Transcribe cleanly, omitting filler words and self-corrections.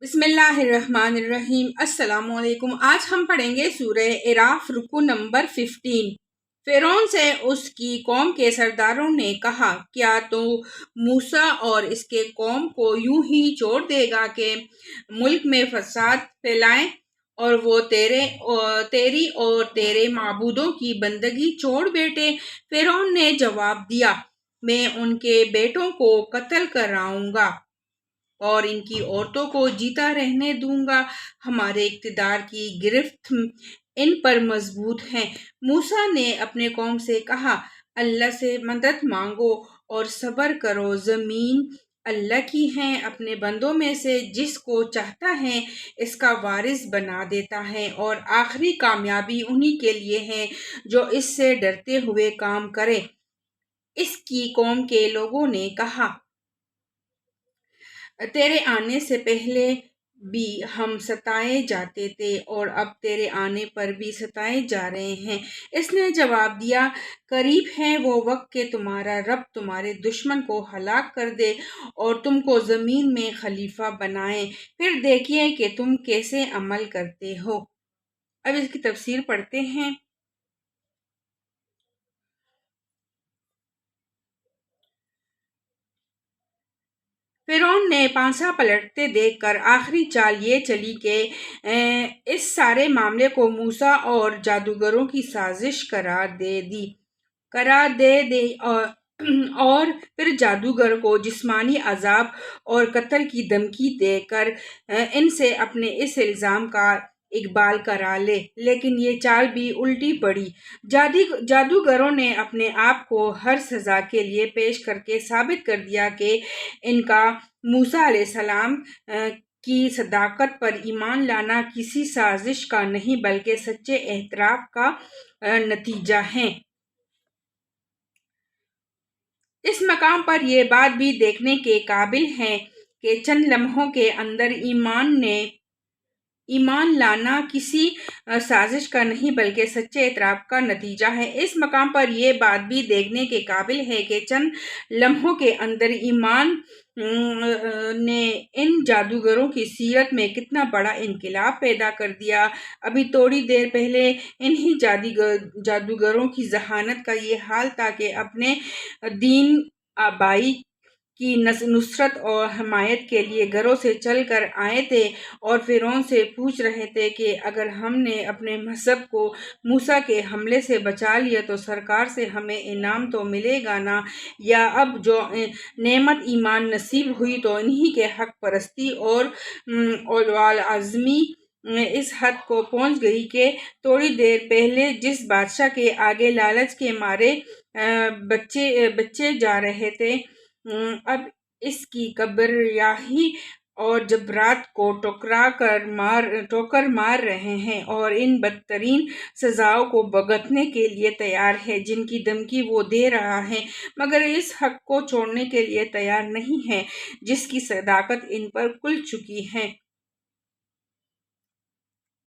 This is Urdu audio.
بسم اللہ الرحمن الرحیم۔ السلام علیکم۔ آج ہم پڑھیں گے سورہ اعراف رکو نمبر 15۔ فرعون سے اس کی قوم کے سرداروں نے کہا، کیا تو موسیٰ اور اس کے قوم کو یوں ہی چھوڑ دے گا کہ ملک میں فساد پھیلائیں اور وہ تیری اور تیرے معبودوں کی بندگی چھوڑ بیٹھے؟ فرعون نے جواب دیا، میں ان کے بیٹوں کو قتل کراؤں گا اور ان کی عورتوں کو جیتا رہنے دوں گا۔ ہمارے اقتدار کی گرفت ان پر مضبوط ہے۔ موسیٰ نے اپنے قوم سے کہا، اللہ سے مدد مانگو اور صبر کرو، زمین اللہ کی ہے، اپنے بندوں میں سے جس کو چاہتا ہے اس کا وارث بنا دیتا ہے، اور آخری کامیابی انہی کے لیے ہے جو اس سے ڈرتے ہوئے کام کرے۔ اس کی قوم کے لوگوں نے کہا، تیرے آنے سے پہلے بھی ہم ستائے جاتے تھے اور اب تیرے آنے پر بھی ستائے جا رہے ہیں۔ اس نے جواب دیا، قریب ہے وہ وقت کہ تمہارا رب تمہارے دشمن کو ہلاک کر دے اور تم کو زمین میں خلیفہ بنائے، پھر دیکھیے کہ تم کیسے عمل کرتے ہو۔ اب اس کی تفسیر پڑھتے ہیں۔ فرعون نے پانسا پلٹتے دیکھ کر آخری چال یہ چلی کہ اس سارے معاملے کو موسیٰ اور جادوگروں کی سازش قرار دے دی اور پھر جادوگر کو جسمانی عذاب اور قتل کی دھمکی دے کر ان سے اپنے اس الزام کا اقبال کرا لے، لیکن یہ چال بھی الٹی پڑی۔ جادوگروں نے اپنے آپ کو ہر سزا کے لیے پیش کر کے ثابت کر دیا کہ ان کا موسیٰ علیہ السلام کی صداقت پر ایمان لانا کسی سازش کا نہیں بلکہ سچے اعتراف کا نتیجہ ہے۔ اس مقام پر یہ بات بھی دیکھنے کے قابل ہے کہ چند لمحوں کے اندر ایمان لانا کسی سازش کا نہیں بلکہ سچے اعتراف کا نتیجہ ہے۔ اس مقام پر یہ بات بھی دیکھنے کے قابل ہے کہ چند لمحوں کے اندر ایمان نے ان جادوگروں کی سیرت میں کتنا بڑا انقلاب پیدا کر دیا۔ ابھی تھوڑی دیر پہلے انہی جادوگروں کی ذہانت کا یہ حال تھا کہ اپنے دین آبائی کی نصرت اور حمایت کے لیے گھروں سے چل کر آئے تھے اور فرعون سے پوچھ رہے تھے کہ اگر ہم نے اپنے مذہب کو موسیٰ کے حملے سے بچا لیا تو سرکار سے ہمیں انعام تو ملے گا نا، یا اب جو نعمت ایمان نصیب ہوئی تو انہی کے حق پرستی اور اولوال عزمی اس حد کو پہنچ گئی کہ تھوڑی دیر پہلے جس بادشاہ کے آگے لالچ کے مارے بچے جا رہے تھے، اب اس کی کبریائی اور جبروت کو ٹھوکر مار رہے ہیں اور ان بدترین سزاؤں کو بھگتنے کے لیے تیار ہے جن کی دھمکی وہ دے رہا ہے، مگر اس حق کو چھوڑنے کے لیے تیار نہیں ہے جس کی صداقت ان پر کھل چکی ہے۔